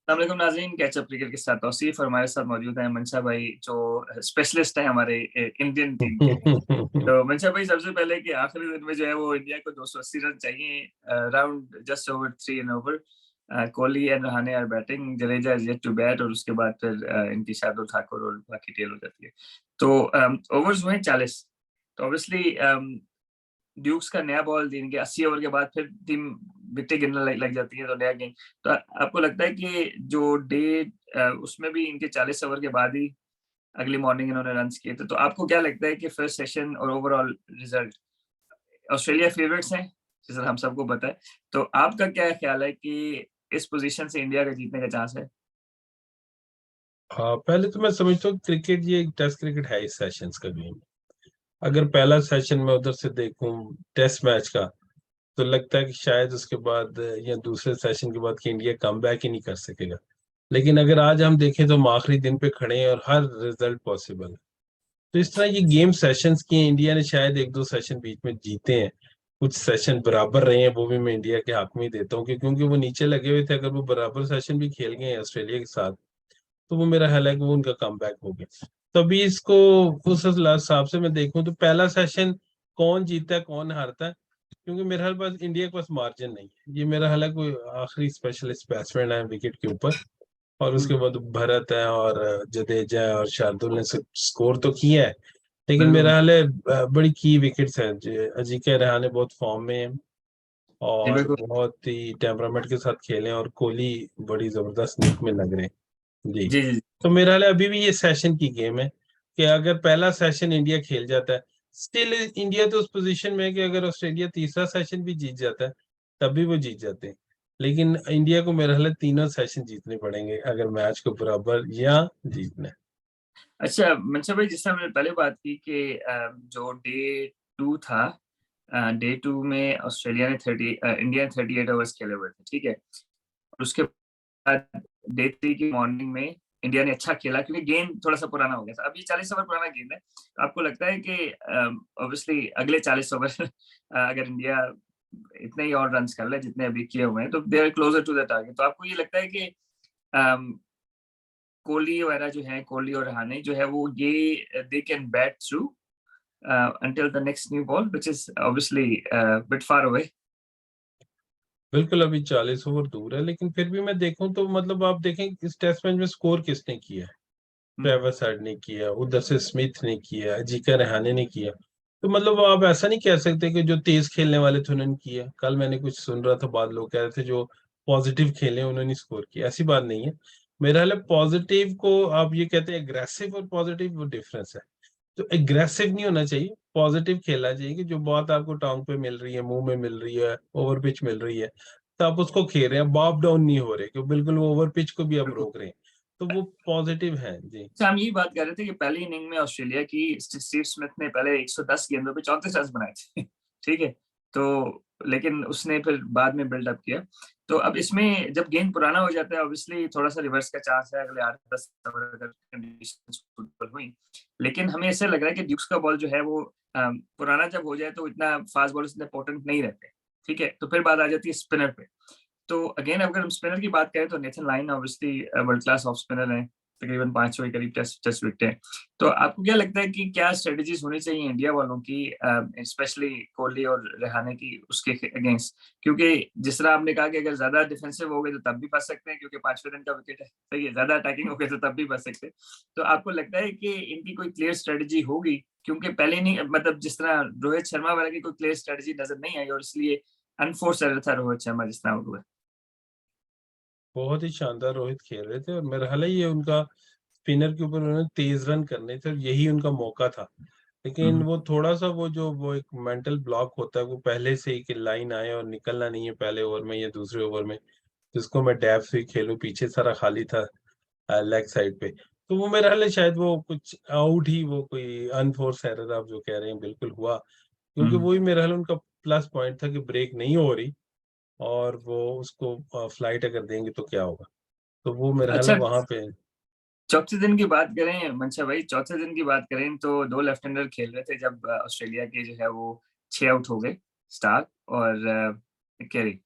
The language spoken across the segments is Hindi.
अस्सलाम वालेकुम नाज़रीन, कैचअप क्रिकेट के साथ तौसीफ और हमारे साथ मौजूद हैं मंशा भाई जो स्पेशलिस्ट हैं हमारे इंडियन टीम के। तो मंशा भाई, सबसे पहले कि आखिरी दिन में जो है वो इंडिया को 280 रन चाहिए, round just over 3 and over. Kohli and Rahane are batting, Jadeja is yet to bat और उसके बाद फिर इनकी शार्दुल ठाकुर और बाकी टेल हो जाती है। तो ओवर्स हुए 40। तो ऑब्वियसली ड्यूक्स का नया बॉल इनके 80 ओवर के बाद फिर टीम विकेटें गिनने लग जाती है, तो नया गेम। तो आपको लगता है कि जो उसमें भी इनके 40 ओवर के बाद ही अगली मॉर्निंग इन्होंने रन्स किए थे, तो आपको क्या लगता है कि फर्स्ट सेशन और ओवरऑल रिजल्ट, ऑस्ट्रेलिया फेवरेट्स हैं जैसा हम सबको पता है, तो आपका क्या ख्याल है कि इस पोजीशन से इंडिया का जीतने का चांस है? हाँ, पहले तो मैं समझता हूँ क्रिकेट ये एक टेस्ट क्रिकेट है, इस सेशंस का गेम। अगर पहला सेशन मैं उधर से देखूं टेस्ट मैच का, तो लगता है कि शायद उसके बाद या दूसरे सेशन के बाद कि इंडिया कम बैक ही नहीं कर सकेगा। लेकिन अगर आज हम देखें तो हम आखिरी दिन पे खड़े हैं और हर रिजल्ट पॉसिबल है। तो इस तरह ये गेम सेशंस किए, इंडिया ने शायद एक दो सेशन बीच में जीते हैं, कुछ सेशन बराबर रहे हैं, वो भी मैं इंडिया के हक में ही देता हूँ क्योंकि वो नीचे लगे हुए थे। अगर वो बराबर सेशन भी खेल गए हैं ऑस्ट्रेलिया के साथ, तो वो मेरा ख्याल है कि वो उनका कम बैक हो गया। तभी इसको उस हिसाब से मैं देखूं तो पहला सेशन कौन जीतता है कौन हारता है, क्योंकि मेरे ख्याल पास इंडिया के पास मार्जिन नहीं है। ये मेरा ख्याल है कोई आखिरी स्पेशलिस्ट बैट्समैन है विकेट के ऊपर, और उसके हुँ, बाद भरत है और जडेजा है और शार्दुल ने स्कोर तो किया है। लेकिन मेरा बिल्कुल। ख्याल है बड़ी की विकेट्स हैं। अजिंक्य रहाणे बहुत फॉर्म में है जी, और बिल्कुल। बहुत ही टेम्परामेंट के साथ खेले हैं, और कोहली बड़ी जबरदस्त निक में लग रहे हैं जी। जी, जी, जी। तो मेरा ख्याल है अभी भी ये सेशन की गेम है कि अगर पहला सेशन इंडिया खेल जाता है, स्टिल इंडिया तो उस पोजीशन में है कि अगर ऑस्ट्रेलिया तीसरा सेशन भी जीत जाता है तब भी वो जीत जाते हैं। लेकिन इंडिया को मेरा ख्याल है तीनों सेशन जीतने पड़ेंगे अगर मैच को बराबर या जीतना है। अच्छा मंशा भाई, जिस तरह हमने पहले बात की कि जो डे 2 था, डे 2 में ऑस्ट्रेलिया ने 30 इंडिया ने 38 ओवर्स खेले हुए थे, ठीक है? और उसके बाद डे 3 की मॉर्निंग में इंडिया ने अच्छा खेला क्योंकि गेंद थोड़ा-सा पुराना हो गया था। अब ये 40 ओवर पुराना गेंद है। तो आपको लगता है कि ऑब्वियसली अगले 40 ओवर अगर इंडिया इतने ही और रन्स कर ले जितने अभी किए हुए हैं, तो they are closer to the target. तो आपको ये लगता है कि अम कोहली वगैरह जो हैं, कोहली और रहाणे जो है वो ये they can bat through until the next new ball, which is obviously a bit far away. बिल्कुल, अभी 40 ओवर दूर है, लेकिन फिर भी मैं देखूं तो मतलब आप देखें इस टेस्ट मैच में स्कोर किसने किया है। Hmm. ट्रेवर हेड ने किया, उधर से स्मिथ ने किया, अजिंक्य रहाणे ने किया। तो मतलब आप ऐसा नहीं कह सकते कि जो तेज खेलने वाले थे उन्होंने किया। कल मैंने कुछ सुन रहा था, बाद लोग कह रहे थे जो पॉजिटिव खेले उन्होंने स्कोर किया। ऐसी बात नहीं है। मेरा हाल है पॉजिटिव को आप ये कहते हैं एग्रेसिव और पॉजिटिव, वो डिफरेंस है। तो एग्रेसिव नहीं होना चाहिए, पॉजिटिव खेलना चाहिए कि जो बात आपको टांग पे मिल रही है, मुंह में मिल रही है, ओवर पिच मिल रही है, तो आप उसको खेल रहे हैं, बॉब डाउन नहीं हो रहे कि बिल्कुल वो ओवर पिच को भी आप बिल्कुल। रोक रहे हैं। तो वो पॉजिटिव है जी। अच्छा, हम यही बात कर रहे थे कि पहली इनिंग में ऑस्ट्रेलिया की स्टीव स्मिथ ने पहले 110 गेंदों पे 34 रन बनाए थे। ठीक है? तो लेकिन उसने फिर बाद में बिल्ड अप किया। तो अब इसमें जब गेंद पुराना हो जाता है, ऑब्वियसली थोड़ा-सा रिवर्स का चांस है अगले 8-10 ओवर अगर कंडीशंस सुटेबल हुई। लेकिन हमें ऐसा लग रहा है कि ड्यूक्स का बॉल जो है वो पुराना जब हो जाए तो इतना फास्ट बॉलर्स इतने पोटेंट नहीं रहते। ठीक है? तो फिर बात आ जाती है स्पिनर पे। तो अगेन अगर हम स्पिनर की बात करें तो Nathan Lyon obviously world class off spinner हैं, तकरीबन 500 के करीब टेस्ट टेस्ट विकेटें। तो आपको क्या लगता है कि क्या स्ट्रेटजीज होनी चाहिए इंडिया वालों की, स्पेशली कोहली और रहाणे की उसके अगेंस्ट? क्योंकि जिस तरह आपने कहा कि अगर ज्यादा डिफेंसिव हो गए तो तब भी फंस सकते हैं क्योंकि 5वें दिन का विकेट है, सही है, ज्यादा अटैकिंग हो गए तो तब भी फंस सकते हैं। तो आपको लगता है कि इनकी कोई क्लियर स्ट्रेटजी होगी? क्योंकि पहले नहीं, मतलब जिस तरह रोहित शर्मा वाला की कोई क्लियर स्ट्रेटजी नजर नहीं आई और इसलिए अनफोर्स एरर था रोहित शर्मा जिस तरह हुआ। बहुत ही शानदार रोहित खेल रहे थे, और मेरा हाल है ये उनका स्पिनर के ऊपर उन्होंने तेज रन करने थे और यही उनका मौका था। लेकिन हुँ, वो थोड़ा सा वो एक मेंटल ब्लॉक होता है, वो पहले से ही कि लाइन आए और निकलना नहीं है पहले ओवर में या दूसरे ओवर में, जिसको मैं डैप से ही खेलूं, पीछे सारा खाली था लेग साइड पे। तो वो मेरा हाल है शायद वो कुछ आउट ही, वो कोई अनफोर्स एरर आप जो कह रहे हैं बिल्कुल हुआ, क्योंकि हुँ। वही मेरा हाल उनका प्लस पॉइंट था कि ब्रेक नहीं हो रही, और वो उसको फ्लाइट अगर देंगे तो क्या होगा। तो वो मेरा हाल है अच्छा, वहां पे। चौथे दिन की बात करें मंशा भाई, चौथे दिन की बात करें तो 2 लेफ्ट हैंडर खेल रहे थे जब ऑस्ट्रेलिया के जो है वो 6 आउट हो गए, स्टार्क और कैरी।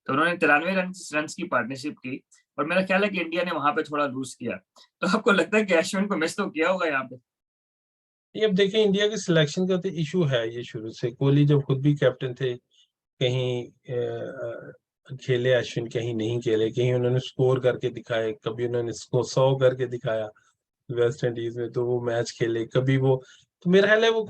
तो उन्होंने 93 रन की पार्टनरशिप की और मेरा ख्याल है कि इंडिया ने वहां पे थोड़ा लूज किया। तो आपको लगता है कि अश्विन को मिस तो किया होगा यहाँ पे? ये अब देखिए इंडिया के सिलेक्शन का तो इशू है ये शुरू से। कोहली जब खुद भी कैप्टन थे, कहीं खेले अश्विन, कहीं नहीं खेले, कहीं उन्होंने स्कोर करके दिखाए, कभी उन्होंने 100 करके दिखाया वेस्ट इंडीज में, तो वो मैच खेले, कभी वो, तो मेरा ख्याल है वो,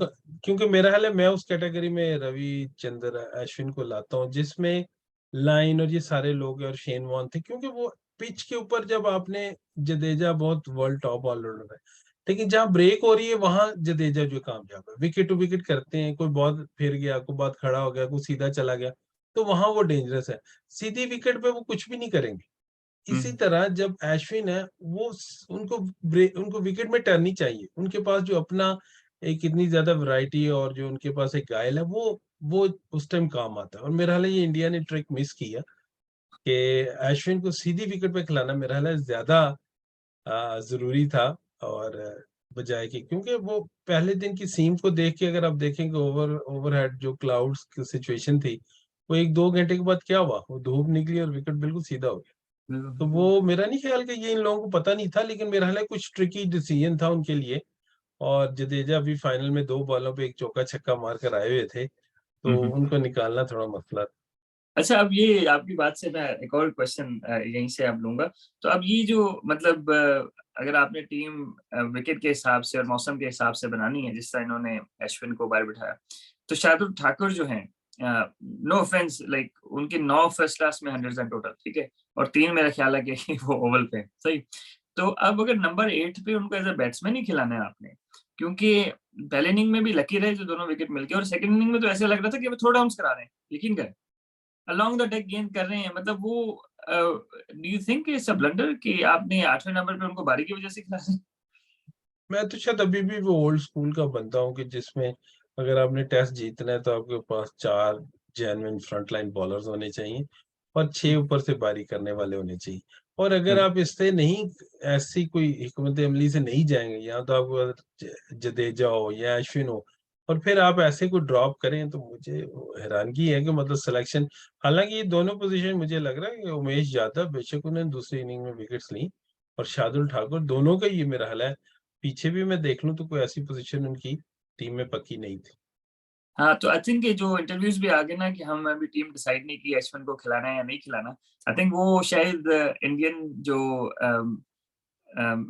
क्योंकि मेरा ख्याल है मैं उस कैटेगरी में रविचंद्र अश्विन को लाता हूँ जिसमें लाइन और ये सारे लोग हैं और शेन वॉर्न थे, क्योंकि वो पिच के ऊपर जब आपने, जडेजा बहुत वर्ल्ड टॉप ऑलराउंडर है, लेकिन जहाँ ब्रेक हो रही है वहां जडेजा जो कामयाब है, विकेट टू विकेट करते हैं, कोई बहुत फिर गया, कोई बहुत खड़ा हो गया, कोई सीधा चला गया, तो वहां वो डेंजरस है। सीधी विकेट पे वो कुछ भी नहीं करेंगे। इसी हम्म। तरह जब अश्विन है, वो उनको विकेट में टर्नी चाहिए, उनके पास जो अपना एक इतनी ज्यादा वैरायटी है और जो उनके पास एक घायल है, वो उस टाइम काम आता है। और मेरा हाल है ये इंडिया ने ट्रिक मिस किया कि अश्विन को सीधी विकेट पे खिलाना मेरा हाल है ज्यादा जरूरी था। और बजाय कि, क्योंकि वो पहले दिन की सीम को देख के अगर आप देखेंगे, ओवरहेड जो क्लाउड्स की सिचुएशन थी, वो 1-2 घंटे के बाद क्या हुआ, वो धूप निकली और विकेट बिल्कुल सीधा हो गया। तो बिल्कुल। वो मेरा नहीं ख्याल कि ये इन लोगों को पता नहीं था, लेकिन मेरा ख्याल है कुछ ट्रिकी डिसीजन था उनके लिए। और जडेजा भी फाइनल में 2 बॉलों पे एक चौका छक्का मार कर आए हुए थे, तो हम्म। उनको निकालना थोड़ा मसला था। अच्छा, अब ये आपकी बात से मैं एक और क्वेश्चन यहीं से अब लूंगा। तो अब ये जो मतलब अगर आपने टीम विकेट के हिसाब से और मौसम के हिसाब से बनानी है, जिस तरह इन्होंने अश्विन को बाहर बिठाया, तो शार्दुल ठाकुर जो हैं, नो ऑफेंस, लाइक उनके 9 फर्स्ट क्लास में 100 रन टोटल, ठीक है, और 3 मेरा ख्याल है कि वो ओवल पे हैं, सही। तो अब अगर नंबर 8 पे उनको एज अ बैट्समैन ही खिलाना है आपने, क्योंकि पहले इनिंग में भी लकी रहे जो दोनों विकेट मिलके, और सेकंड इनिंग में तो ऐसा लग रहा था कि वो थ्रो डाउन करा रहे हैं, यकीन करें, अलोंग द डेक गेंद कर रहे हैं, मतलब वो do you think it's a blunder कि आपने 8वें नंबर पे उनको बारी की वजह से खिलाया? मैं तो शायद अभी भी वो ओल्ड स्कूल का बनता हूँ कि जिसमें अगर आपने टेस्ट जीतना है तो आपके पास 4 जेन्युइन फ्रंट लाइन बॉलर्स होने चाहिए और 6 ऊपर से बारी करने वाले होने चाहिए। और अगर आप इससे नहीं, ऐसी कोई हिकमत अमली से नहीं जाएंगे, या तो आपको जडेजा हो या अश्विन हो, और फिर आप ऐसे को ड्रॉप करें, तो मुझे हैरानगी है कि मतलब सिलेक्शन, हालांकि ये दोनों पोजीशन मुझे लग रहा है कि उमेश यादव, बेशक उन्होंने दूसरी इनिंग में विकेट्स ली, और शार्दुल ठाकुर, दोनों का ये मेरा हाल है। पीछे भी मैं देख लूं तो कोई ऐसी पोजीशन उनकी टीम में पक्की नहीं थी। हाँ, तो आई थिंक ये जो इंटरव्यूज भी आ गए ना कि हम अभी टीम डिसाइड नहीं की अश्विन को खिलाना है या नहीं खिलाना, आई थिंक वो शायद इंडियन जो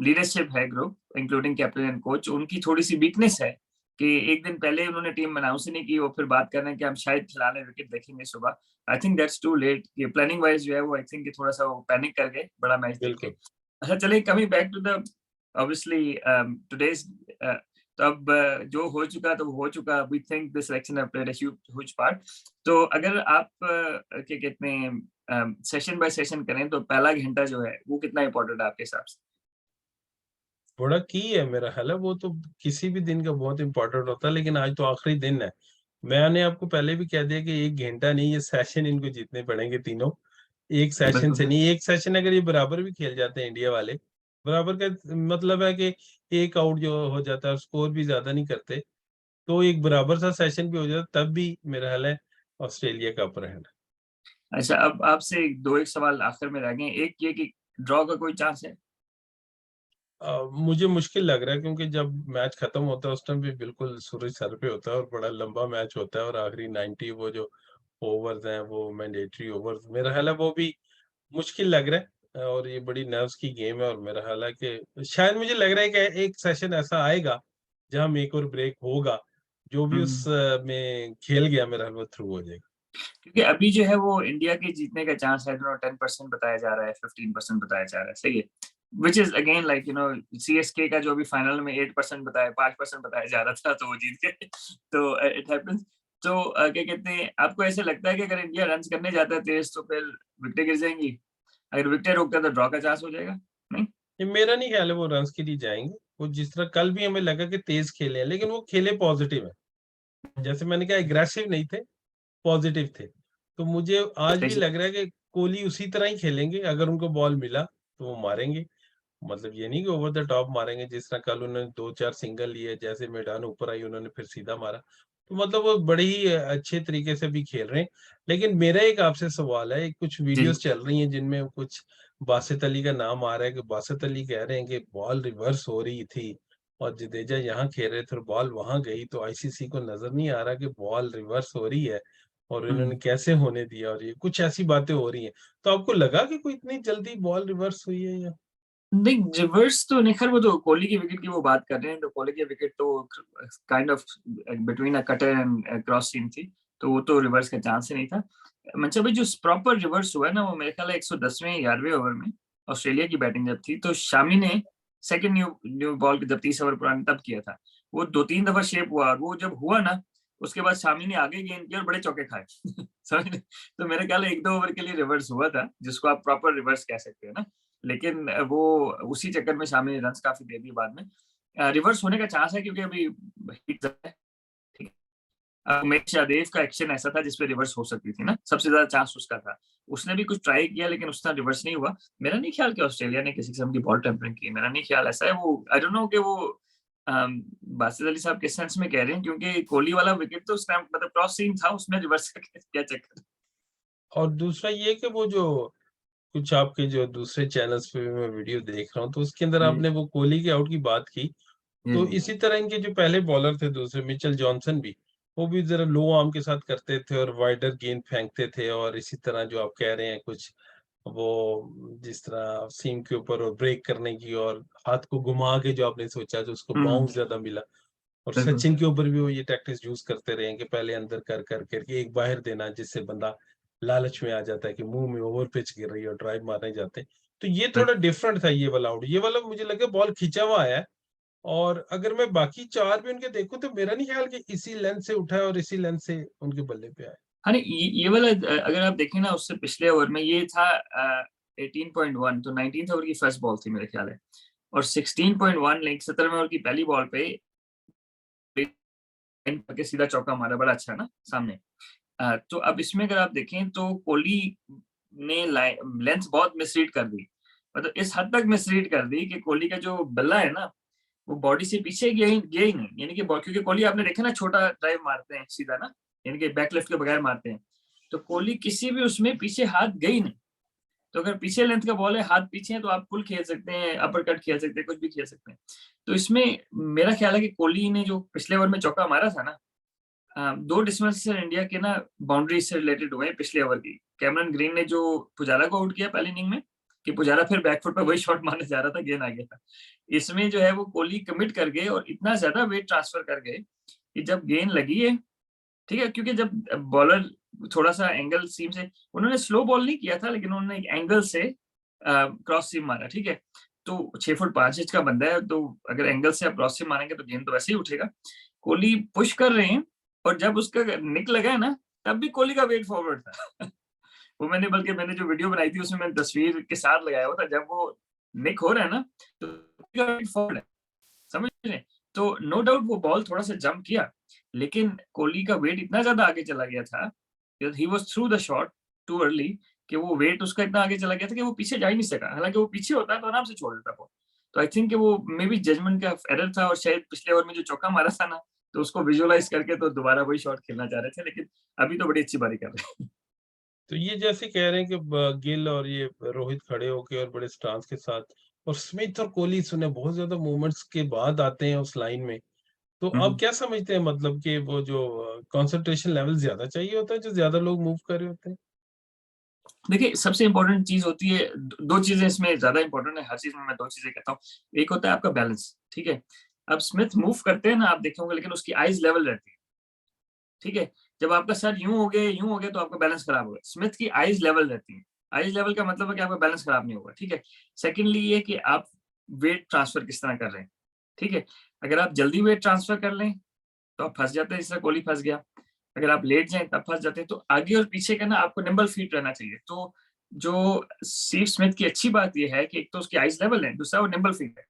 लीडरशिप है, group including captain and coach, उनकी थोड़ी सी वीकनेस है कि एक दिन पहले उन्होंने टीम अनाउंस ही नहीं की, वो फिर बात कर रहे हैं कि हम शायद खिला लें, विकेट देखेंगे सुबह। I think that's too late. ये प्लानिंग वाइज जो है वो आई थिंक थोड़ा सा वो पैनिक कर गए बड़ा मैच देख के। बिल्कुल। अच्छा, चलिए, coming back to the obviously today's, तो अब जो हो चुका तो हो चुका। We think the selection have played a huge part. तो अगर आप क्या कहते हैं सेशन बाय सेशन करें तो पहला घंटा जो है वो कितना इंपॉर्टेंट है आपके हिसाब से? बड़ा की है मेरा ख्याल है, वो तो किसी भी दिन का बहुत इंपॉर्टेंट होता है, लेकिन आज तो आखिरी दिन है। मैंने आपको पहले भी कह दिया कि 1 घंटा नहीं, ये सेशन इनको जीतने पड़ेंगे तीनों। एक सेशन से बिल्कुल। नहीं, एक सेशन अगर ये बराबर भी खेल जाते हैं इंडिया वाले, बराबर का मतलब है कि एक आउट जो हो जाता है, स्कोर भी ज्यादा नहीं करते, तो एक बराबर सा सेशन भी हो जाता, तब भी मेरा ख्याल है ऑस्ट्रेलिया का अपर हैंड। अच्छा, अब आपसे दो एक सवाल आखिर में रह गए। एक ये कि ड्रॉ का कोई चांस है? मुझे मुश्किल लग रहा है, क्योंकि जब मैच खत्म होता है उस टाइम भी बिल्कुल सूरज सर पे होता है और बड़ा लंबा मैच होता है, और आखिरी 90 वो जो ओवर्स हैं वो मैंडेटरी ओवर्स, मेरा ख्याल है वो भी मुश्किल लग रहा है। और ये बड़ी नर्व्स की गेम है, और मेरा ख्याल है कि शायद मुझे लग रहा है कि एक सेशन ऐसा आएगा जहां मेक और ब्रेक होगा, जो भी उस हम्म। में खेल गया मेरा ख्याल वो थ्रू हो जाएगा। क्योंकि अभी जो है वो इंडिया के जीतने का चांस है 10% बताया जा रहा है, 15% बताया जा रहा है, सही है। Which is again like CSK का जो भी फाइनल में 8% बताया, 5% बताया जा रहा था, तो वो जीत गए। तो इट हैपेंस। तो क्या कहते हैं, आपको ऐसे लगता है कि अगर इंडिया रन करने जाता है तेज तो फिर विकेटें गिर जाएंगी? अगर विकेटें रोकता है तो ड्रॉ का चांस हो जाएगा? नहीं? ये मेरा नहीं ख्याल है वो रन्स के लिए जाएंगे। वो जिस तरह कल भी हमें लगा कि तेज खेले हैं, लेकिन वो खेले पॉजिटिव है। जैसे मैंने कहा, एग्रेसिव नहीं थे, पॉजिटिव थे। तो मुझे आज भी लग रहा है कि कोहली उसी तरह ही खेलेंगे, अगर उनको बॉल मिला तो वो मारेंगे। मतलब ये नहीं कि ओवर द टॉप मारेंगे, जिस तरह कल उन्होंने 2-4 सिंगल लिए, जैसे मैदान ऊपर आई उन्होंने फिर सीधा मारा। तो मतलब वो बड़े ही अच्छे तरीके से भी खेल रहे हैं। लेकिन मेरा एक आपसे सवाल है, कुछ जी। वीडियोज़ चल रही हैं जिनमें कुछ बासित अली का नाम आ रहा है कि बासित अली कह रहे हैं कि बॉल रिवर्स हो रही थी और जडेजा यहाँ खेल रहे थे और बॉल वहाँ गई, तो आईसीसी को नज़र नहीं आ रहा कि बॉल रिवर्स हो रही है और इन्होंने हुँ। कैसे होने दिया, और ये कुछ ऐसी बातें हो रही हैं। तो आपको लगा कि कोई इतनी जल्दी बॉल रिवर्स हुई है या? नहीं, रिवर्स तो नहीं, खैर वो तो कोहली की विकेट की वो बात कर रहे हैं, तो कोहली की विकेट तो kind of between a cutter and cross seam थी, तो वो तो रिवर्स का चांस ही नहीं था। मतलब भाई जो प्रॉपर रिवर्स हुआ है ना, वो मेरे ख्याल है 110वें 11वें ओवर में ऑस्ट्रेलिया की बैटिंग जब थी, तो शामी ने सेकंड न्यू न्यू बॉल जब 30 ओवर पुरानी तब किया था। वो 2-3 दफा शेप हुआ, और वो जब हुआ ना, उसके बाद शामी ने आगे गेंद किया और बड़े चौके खाए। समझ रहे? तो मेरे ख्याल है 1-2 ओवर के लिए रिवर्स हुआ था, जिसको आप प्रॉपर रिवर्स कह सकते हैं ना। लेकिन वो उसी चक्कर में शामी ने रन्स काफ़ी दे दिए बाद में। रिवर्स होने का चांस है, क्योंकि अभी हीट ज़्यादा है, ठीक है। उमेश यादव का एक्शन ऐसा था जिसपे रिवर्स हो सकती थी ना, सबसे ज़्यादा चांस उसका था। उसने भी कुछ ट्राई किया, लेकिन उसका रिवर्स नहीं हुआ। मेरा नहीं ख्याल कि ऑस्ट्रेलिया ने किसी किस्म की बॉल टेम्परिंग की है, मेरा नहीं ख्याल ऐसा है। वो आई डोंट नो कि वो बासित अली साहब किस सेंस में कह रहे हैं, क्योंकि कोहली वाला विकेट तो उस टाइम मतलब क्रॉस सीम था, उसमें रिवर्स का क्या चक्कर? और दूसरा ये कि वो जो कुछ आपके जो दूसरे चैनल्स पे भी मैं वीडियो देख रहा हूँ, तो उसके अंदर जी, आपने वो कोहली के आउट की बात की। जी, तो जी। इसी तरह इनके जो पहले बॉलर थे दूसरे मिचेल जॉनसन भी, वो भी ज़रा लो आर्म के साथ करते थे और वाइडर गेंद फेंकते थे, और इसी तरह जो आप कह रहे हैं कुछ वो जिस तरह सीम के ऊपर और ब्रेक करने की और हाथ को घुमा के जो आपने सोचा जो उसको हुँ, बाउंस ज़्यादा मिला। और बिल्कुल। सचिन के ऊपर भी वो ये टैक्टिक्स यूज़ करते रहे हैं कि पहले अंदर कर के एक बाहर देना, जिससे बंदा लालच में आ जाता है कि मुँह में ओवर पिच गिर रही है और ड्राइव मारने जाते हैं। तो ये थोड़ा डिफरेंट था ये वाला आउट। ये वाला मुझे लगा बॉल खींचा हुआ आया है, और अगर मैं बाकी 4 भी उनके देखूँ तो मेरा नहीं ख्याल कि इसी लेंथ से उठा है और इसी लेंथ से उनके बल्ले पे आया। हाँ, नहीं, ये वाला अगर आप देखें ना, उससे पिछले ओवर में ये था 18.1, तो 19th ओवर की फर्स्ट बॉल थी मेरे ख्याल है, और 16.1 लाइक 17वें ओवर की पहली बॉल पे करके सीधा चौका मारा, बड़ा अच्छा ना सामने। तो अब इसमें अगर आप देखें तो कोहली ने लेंथ बहुत मिसरीड कर दी, मतलब इस हद तक मिसरीड कर दी कि कोहली का जो बल्ला है ना, वो बॉडी से पीछे गया ही नहीं, यानी कि क्योंकि कोहली आपने देखा ना, छोटा ड्राइव मारते हैं सीधा ना, यानी कि बैक लेफ्ट के बगैर मारते हैं। तो कोहली किसी भी उसमें पीछे हाथ गई नहीं। तो अगर पीछे लेंथ का बॉल है, हाथ पीछे है, तो आप फुल खेल सकते हैं, अपर कट खेल सकते हैं, कुछ भी खेल सकते हैं। तो इसमें मेरा ख्याल है कि कोहली ने जो पिछले ओवर में चौका मारा था ना, 2 डिसमिसल इंडिया के ना बाउंड्री से रिलेटेड हुए हैं पिछले ओवर की। कैमरन ग्रीन ने जो पुजारा को आउट किया पहली इनिंग में, कि पुजारा फिर बैक फुट पे वही शॉट मारने जा रहा था, गेंद आ गया था। इसमें जो है वो कोहली कमिट कर गए और इतना ज़्यादा वेट ट्रांसफर कर गए कि जब गेंद लगी है, ठीक है? क्योंकि जब बॉलर थोड़ा-सा एंगल सीम से, उन्होंने स्लो बॉल नहीं किया था, लेकिन उन्होंने एक एंगल से क्रॉस सीम मारा, ठीक है? तो 6 फुट 5 इंच का बंदा है, तो अगर एंगल से आप क्रॉस सीम मारेंगे तो गेंद तो वैसे ही उठेगा। कोहली पुश कर रहे हैं, और जब उसका निक लगा है ना, तब भी कोहली का वेट फॉरवर्ड था। वो मैंने जो वीडियो बनाई थी उसमें मैंने तस्वीर के साथ लगाया हुआ था, जब वो निक हो रहा है ना, तो कोहली का वेट फॉरवर्ड है। समझ रहे हैं? तो नो डाउट वो बॉल थोड़ा-सा जंप किया, लेकिन कोहली का वेट इतना ज़्यादा आगे चला गया था, he was through the shot too early, कि वो वेट उसका इतना आगे चला गया था कि वो पीछे जा ही नहीं सका। हालाँकि वो पीछे होता तो आराम से छोड़ देता बॉल। तो आई थिंक कि वो मेबी जजमेंट का एरर था, और शायद पिछले ओवर में जो चौका मारा था ना, तो उसको विजुअलाइज़ करके तो दोबारा वही शॉट खेलना चाह रहे थे, लेकिन अभी तो बड़ी अच्छी पारी कर रहे हैं। तो ये जैसे कह रहे हैं कि गिल और ये रोहित खड़े होके और बड़े स्टांस के साथ, और स्मिथ और कोहली सुने बहुत ज्यादा मूवमेंट्स के बाद आते हैं उस लाइन में, तो हुँ, आप हुँ। क्या समझते हैं मतलब कि वो जो कंसंट्रेशन लेवल ज्यादा चाहिए होता है जो ज्यादा लोग मूव कर रहे होते हैं? देखिए, सबसे इम्पोर्टेंट चीज़ होती है, द 2 चीज़ें इसमें ज़्यादा इम्पोर्टेंट है, हर चीज़ में मैं 2 चीज़ें कहता हूँ। एक होता है आपका बैलेंस, ठीक है? अब स्मिथ मूव करते हैं ना, आप देखे होंगे, लेकिन उसकी आइज़ लेवल रहती है, ठीक है? जब आपका सर यूँ हो गया तो आपका बैलेंस खराब होगा। स्मिथ की आइज़ लेवल रहती हैं। आइज़ लेवल का मतलब है कि आपका बैलेंस खराब नहीं होगा, ठीक है? सेकंडली ये कि आप वेट ट्रांसफर किस तरह कर रहे हैं, ठीक है? अगर आप जल्दी वेट ट्रांसफर कर लें, तो आप फँस जाते हैं, जिस तरह कोहली फँस गया। अगर आप लेट जाएँ तब फँस जाते हैं, तो आगे और पीछे का ना आपको निम्बल फीट रहना चाहिए। तो जो स्टीव स्मिथ की अच्छी बात ये है कि एक तो उसकी आइज़ लेवल है, दूसरा वो निम्बल फीट है।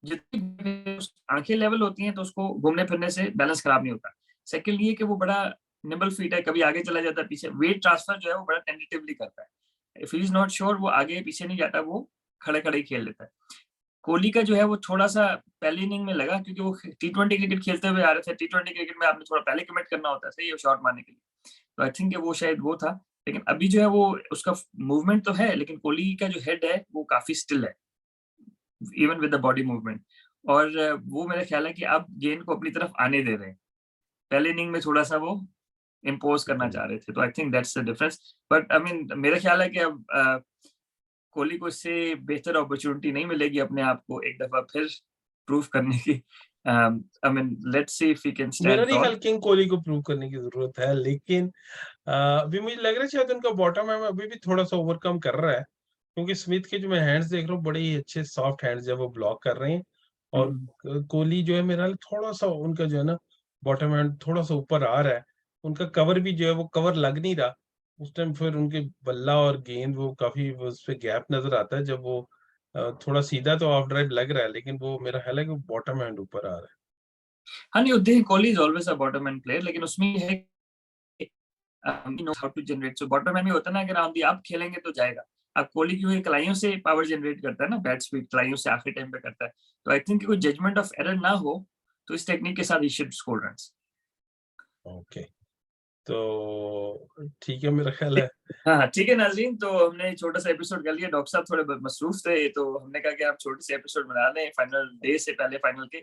जितनी आँखें लेवल होती हैं, तो उसको घूमने-फिरने से बैलेंस खराब नहीं होता। सेकंड ये कि वो बड़ा निम्बल फीट है, कभी आगे चला जाता है, पीछे। वेट ट्रांसफर जो है वो बड़ा टेंटेटिवली करता है। If he is not sure, वो आगे-पीछे नहीं जाता, वो खड़े-खड़े ही खेल लेता है। कोहली का जो है वो थोड़ा-सा पहली इनिंग में लगा, क्योंकि वो टी20 क्रिकेट खेलते हुए आ रहे थे। टी20 क्रिकेट में आपने थोड़ा पहले कमिट करना होता है, सही है, शॉट मारने के लिए। तो आई थिंक वो शायद वो था। लेकिन अभी जो है वो उसका मूवमेंट तो है, लेकिन कोहली का जो हेड है वो काफ़ी स्टिल है, even with the body movement. और वो मेरा ख्याल है कि अब गेंद को अपनी तरफ आने दे रहे हैं। पहले इनिंग में थोड़ा-सा वो इम्पोज़ करना चाह रहे थे। तो आई think that's the difference. But I mean मेरा ख्याल है कि अब कोहली को इससे बेहतर अपॉर्च्युनिटी नहीं मिलेगी अपने आप को एक दफ़ा फिर प्रूव करने की। I mean let's see if he can मेरा स्टैंड नहीं टॉल। ख्याल किंग कोहली को प्रूव करने की ज़रूरत है, लेकिन अभी मुझे लग रहा है शायद उनका बॉटम है अभी भी थोड़ा-सा ओवरकम कर रहा है, क्योंकि स्मिथ के जो मैं हैंड्स देख रहा हूँ बड़े ही अच्छे सॉफ्ट हैंड्स है, वो ब्लॉक कर रहे हैं और हुँ। कोहली जो है मेरा ख्याल थोड़ा-सा उनका जो है ना बॉटम हैंड थोड़ा-सा ऊपर आ रहा है। उनका कवर भी जो है वो कवर लग नहीं रहा। उस टाइम फिर उनके बल्ला और गेंद वो काफ़ी वो उसपे गैप नज़र आता है जब वो थोड़ा सीधा तो ऑफ ड्राइव लग रहा है, लेकिन वो मेरा ख्याल है कि बॉटम हैंड ऊपर आ रहा है। हाँ, नहीं, देखिए Kohli is always a bottom end player, लेकिन उसमें ये है कि he knows how to generate. So bottom end में होता है ना, अगर आप खेलेंगे तो जाएगा। अब कोहली क्योंकि कलाइयों से पावर जनरेट करता है ना, बैट स्पीड कलाइयों से आखिरी टाइम पे करता है। तो आई थिंक कोई जजमेंट ऑफ एरर ना हो, तो इस टेक्निक के साथ he should score runs. Okay, तो ठीक है मेरा ख्याल है। हाँ, हाँ, ठीक है नाज़रीन, तो हमने छोटा-सा एपिसोड कर लिया। डॉक्टर साहब थोड़े ब मसरूफ़ थे, तो हमने कहा कि आप छोटे-से एपिसोड बना लें फाइनल डे से पहले, फाइनल के।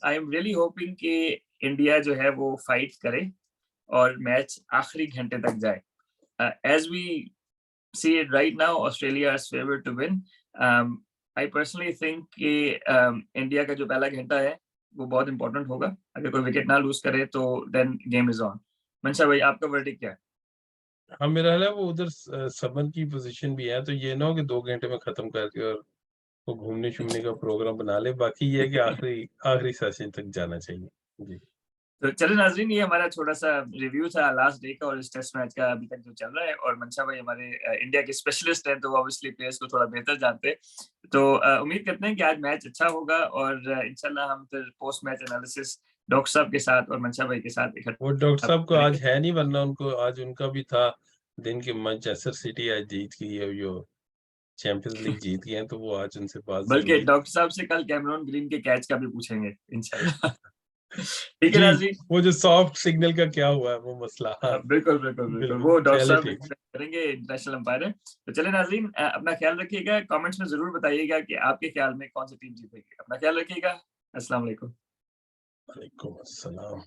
आई एम रियली होपिंग कि इंडिया जो है वो फाइट करे और मैच आखिरी घंटे तक जाए। As we see it right now, Australia is favourite to win. I personally think कि इंडिया का जो पहला घंटा है, वो बहुत इम्पोर्टेंट होगा। अगर कोई विकेट ना लूज़ करे तो देन गेम इज़ ऑन। मंशा भाई, आपका वर्डिक्ट क्या है? हाँ, मेरा ख्याल है वो उधर समन की पोज़ीशन भी है, तो ये ना हो कि 2 घंटे में खत्म करके और वो घूमने-शूमने का प्रोग्राम बना ले। बाकी ये है कि आखिरी आखिरी सेशन तक जाना चाहिए। जी। तो चलिए नाज़रीन, ये हमारा छोटा-सा रिव्यू था लास्ट डे का और इस टेस्ट मैच का अभी तक जो चल रहा है। और मंशा भाई हमारे इंडिया के स्पेशलिस्ट हैं, तो वो ऑब्वियसली प्लेयर्स को थोड़ा बेहतर जानते हैं। तो उम्मीद करते हैं कि आज मैच अच्छा होगा और इंशाल्लाह हम फिर पोस्ट मैच एनालिसिस डॉक्टर साहब के साथ और मंशा भाई के साथ वो डॉक्टर इकट्ठा साहब को आज करेंगे। है नहीं, वरना उनको आज उनका भी था दिन के मैनचेस्टर सिटी आज जीत गई है, जो चैंपियंस लीग जीत गए हैं, तो वो आज उनसे बात बल्कि ज़रूरी। डॉक्टर साहब से कल कैमरून ग्रीन के कैच का भी पूछेंगे इंशाल्लाह। ठीक है जी, नाज़रीन। वो जो सॉफ्ट सिग्नल का क्या हुआ है वो मसला। हाँ, बिल्कुल, बिल्कुल, बिल्कुल। बिल्कुल। वो डॉक्टर चलिए साहब ठीक। करेंगे, इंटरनेशनल अंपायर है। तो चलिए नाज़रीन, अपना ख़्याल रखिएगा। कमेंट्स में ज़रूर बताइएगा कि आपके ख़्याल में कौन-सी टीम जीतेगी। अपना ख़्याल रखिएगा। अस्सलाम वालेकुम। वालेकुम अस्सलाम।